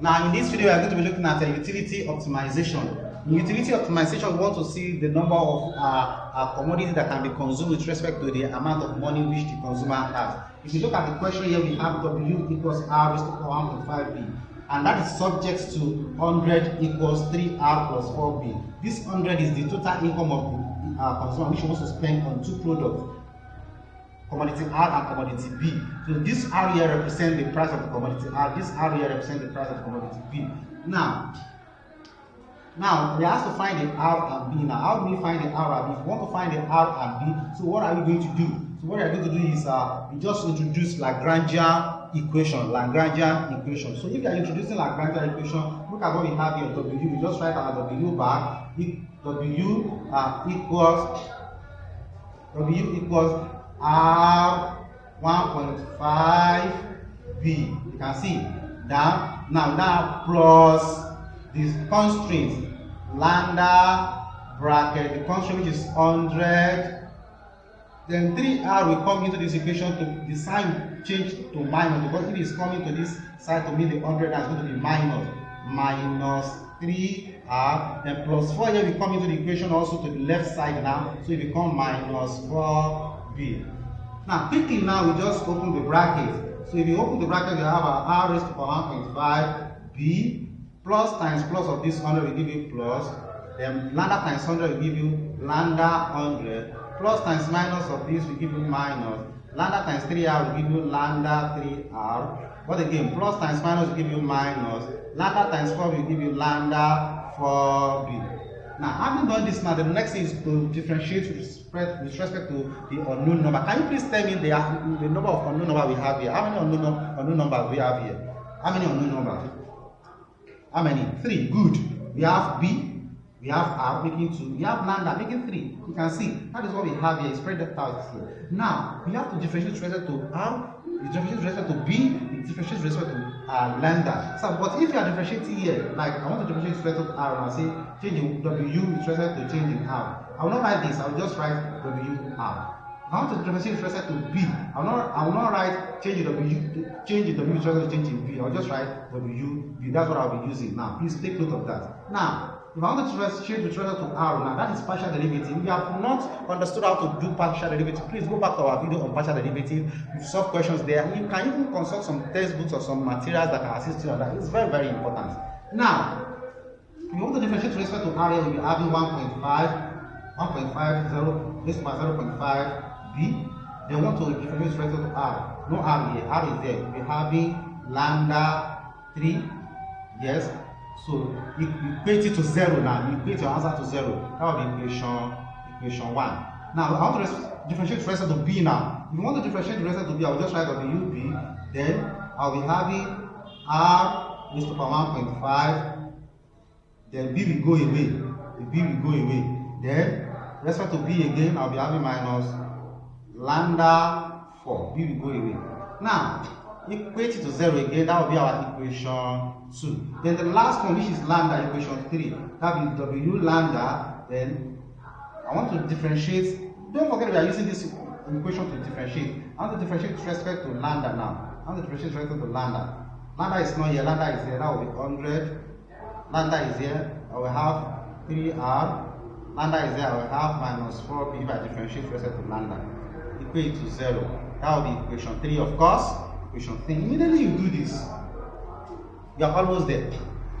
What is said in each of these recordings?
Now in this video we are going to be looking at utility optimization. In utility optimization, we want to see the number of commodities that can be consumed with respect to the amount of money which the consumer has. If you look at the question here, we have W equals R raised to power 1.5B, and that is subject to 100 equals 3R plus 4B. This 100 is the total income of the consumer which wants to spend on two products, commodity R and commodity B. So this R here represents the price of the commodity R, this R here represents the price of the commodity B. Now we have to find the R and B. Now how do we find the R and B? If we want to find the R and B, so what are we going to do? So what we are going to do is we just introduce Lagrangian equation. So if you are introducing Lagrangian equation, look at what we have here. W, we just write our W back. W equals R 1.5B. You can see that now plus this constraint lambda bracket, the constraint which is 100, then 3R will come into this equation to the sign change to minus, because if it is coming to this side to mean the 100, that's going to be minus 3R, then plus 4 here will come into the equation also to the left side now, so it becomes minus 4B. Now quickly now we just open the bracket. So if you open the bracket, you have our R raised to power 1.5B. Plus times plus of this 100 will give you plus, then lambda times 100 will give you lambda 100, plus times minus of this will give you minus, lambda times 3R will give you lambda 3R, but again plus times minus will give you minus, lambda times 4 will give you lambda 4B. Now having done this, now the next thing is to differentiate with respect to the unknown number. Can you please tell me the number of unknown number we have here? How many unknown numbers we have here? How many unknown numbers? How many? 3. Good. We have B, we have R making 2, we have lambda making 3. You can see that is what we have here. Spread that out here. Now we have to differentiate with respect to R, we differentiate with respect to B, we differentiate with respect to lambda. So, but if you are differentiating here, like I want to differentiate with respect to R, and I say changing W with respect to changing R. I will not write this. I will just write WR. I want to differentiate with respect to B. I will not write change the W with respect to changing B. I will just write WB. That's what I will be using. Now, please take note of that. Now, if I want to differentiate with respect to R, now that is partial derivative. If you have not understood how to do partial derivative, please go back to our video on partial derivative. We've solved questions there. You can even consult some textbooks or some materials that can assist you on that. It's very, very important. Now, if you want to differentiate with respect to R, we'll be having 1.50 raised by 0.5. B, they want to differentiate with respect to R. No R here, R is there. We're having lambda 3, yes. So you equate it to 0 now. You equate your answer to 0. That will be equation 1. Now I want to differentiate with respect to B now. If you want to differentiate with respect to B, I will just write WB. Then I'll be having R raised to power 1.5. Then B will go away. The B will go away. Then with respect to B again, I'll be having minus lambda 4. B will go away. Now, equate it to 0 again. That will be our equation 2. Then the last one, which is lambda, equation 3. That will be W lambda. Then I want to differentiate. Don't forget we are using this equation to differentiate. I want to differentiate with respect to lambda now. I want to differentiate with respect to lambda. Lambda is not here. Lambda is here. That will be 100. Lambda is here. I will have 3R. Lambda is there. I will have minus 4B if I differentiate with respect to lambda. Equate to 0. That will be equation 3, of course. Equation 3. Immediately you do this, you are almost there.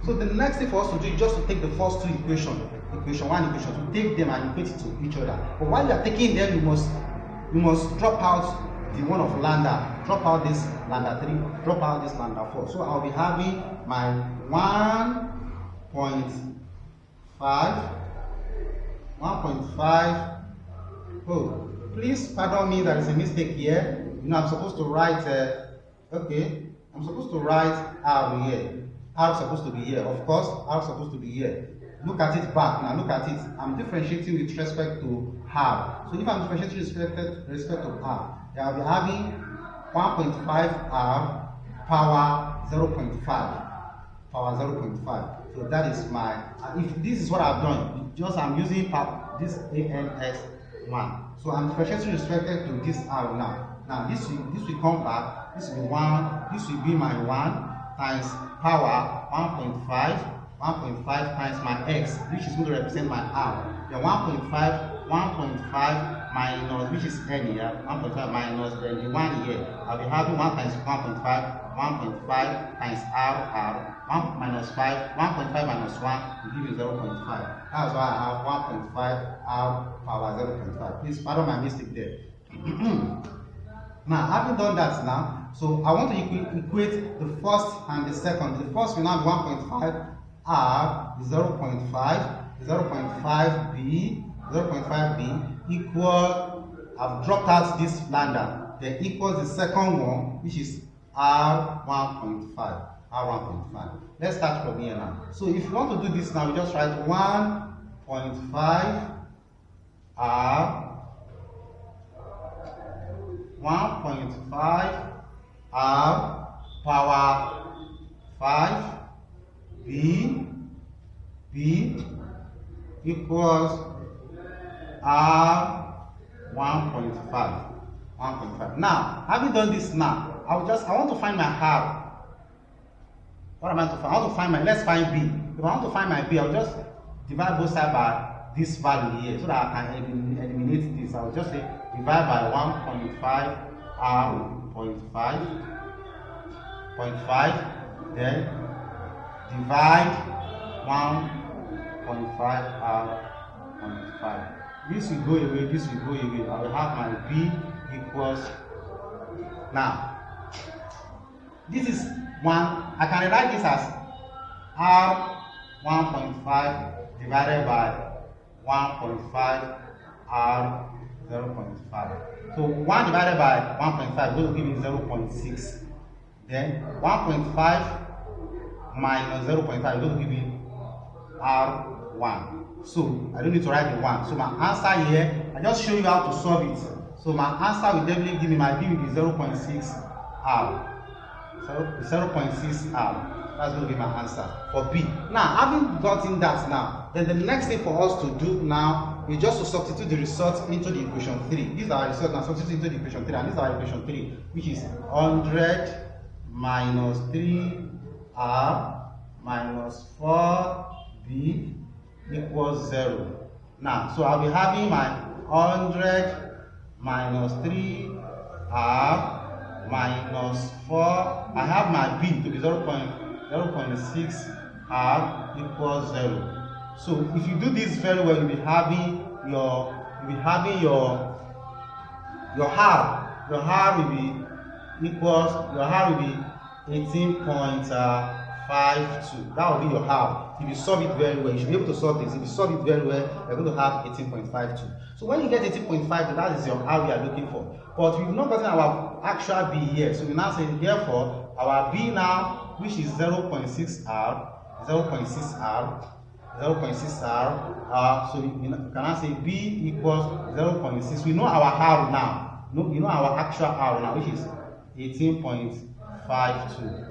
So the next thing for us to do is just to take the first two equations, equation 1, equation 2, take them and equate it to each other. But while you are taking them, you must drop out the one of lambda, drop out this lambda 3, drop out this lambda 4. So I'll be having my 1.5. Oh, please pardon me, there is a mistake here. You know, I'm supposed to write, I'm supposed to write R here. R is supposed to be here. Of course, R is supposed to be here. Look at it back now, look at it. I'm differentiating with respect to R. So if I'm differentiating with respect to R, then I'll be having 1.5 R power 0.5. Power 0.5. So that is my, if this is what I've done, I'm using this ANS1. So I'm differentiating with respect to this R now. Now this will come back, this will be 1, this will be my 1 times power 1.5 times my x, which is going to represent my r. Then 1.5 minus, which is n here, 1.5 minus then the 1 here. I'll be having 1 times 1.5 times r, 1 minus 5, 1.5 minus 1 will give you 0.5. That's why I have 1.5 r power 0.5. Please pardon my mistake there. Now, having done that now, so I want to equate the first and the second. The first will now be 1.5 r is 0.5b equal, I've dropped out this lambda, then equals the second one, which is r1.5. Let's start from here now. So if you want to do this now, we just write 1.5 r 1.5 r power 5 b equals r 1.5. Now, having done this now, I want to find my r. What am I to find? I want to find my, let's find b. If I want to find my b, I'll just divide both sides by this value here so that I can eliminate this. I'll just say divide by 1.5 r.5, then divide 1.5 r.5. This will go away, this will go away. I will have my b equals, now this is 1, I can write this as r 1.5 divided by 1.5 r 0.5. So 1 divided by 1.5 will give me 0.6. Then 1.5 minus 0.5 will give me r1. So I don't need to write the 1. So my answer here, I just show you how to solve it. So my answer will definitely give me, my b will be 0.6 r. So 0.6 r. That's going to be my answer for B. Now, having gotten that now, then the next thing for us to do now is just to substitute the result into the equation 3. This is our result now, substitute into the equation 3, and this is our equation 3, which is 100 minus 3r minus 4b equals 0. Now, so I'll be having my 100 minus 3r minus 4. I have my b to be 0.6 r equals 0. So if you do this very well, you'll be having your r. Your r will be equals, your r will be 18.52. That will be your r. If you solve it very well, you should be able to solve this. If you solve it very well, you're going to have 18.52. So when you get 18.52, that is your r we are looking for. But we've not gotten our actual b here. So we now say, therefore, our b now, which is 0.6 r, so we can now say b equals 0.6. We know our r now. We know our actual r now, which is 18.52.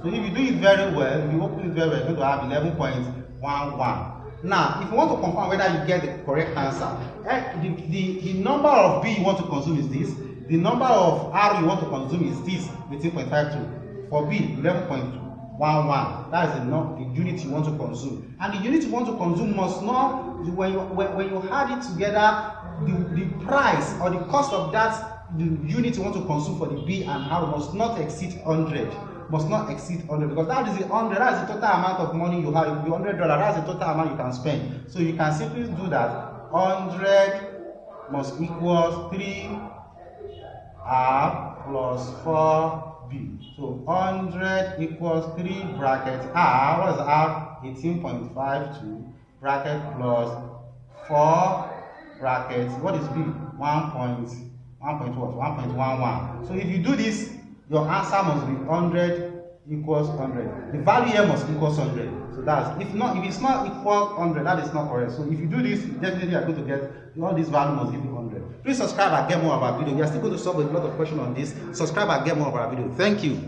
So if you do it very well, if you open it very well, you're going to have 11.11. Now, if you want to confirm whether you get the correct answer, the number of b you want to consume is this. The number of r you want to consume is this, 18.52. For b, 11.11. That is the unit you want to consume. And the unit you want to consume must not, when you add it together, the price or the cost of that the unit you want to consume for the b and r must not exceed 100. Must not exceed 100, because that is the 100. That is the total amount of money you have. It will be $100. That's the total amount you can spend. So you can simply do that. 100 must equals 3r plus 4b. So 100 equals 3 bracket r. What is r? 18.52 bracket plus 4 bracket. What is b? 1.11. So if you do this, your answer must be 100 equals 100. The value here must equals 100. So that's, if it's not equal 100, that is not correct. So if you do this, definitely you are going to get, all this value must give you 100. Please subscribe and get more of our video. We are still going to solve a lot of questions on this. Subscribe and get more of our video. Thank you.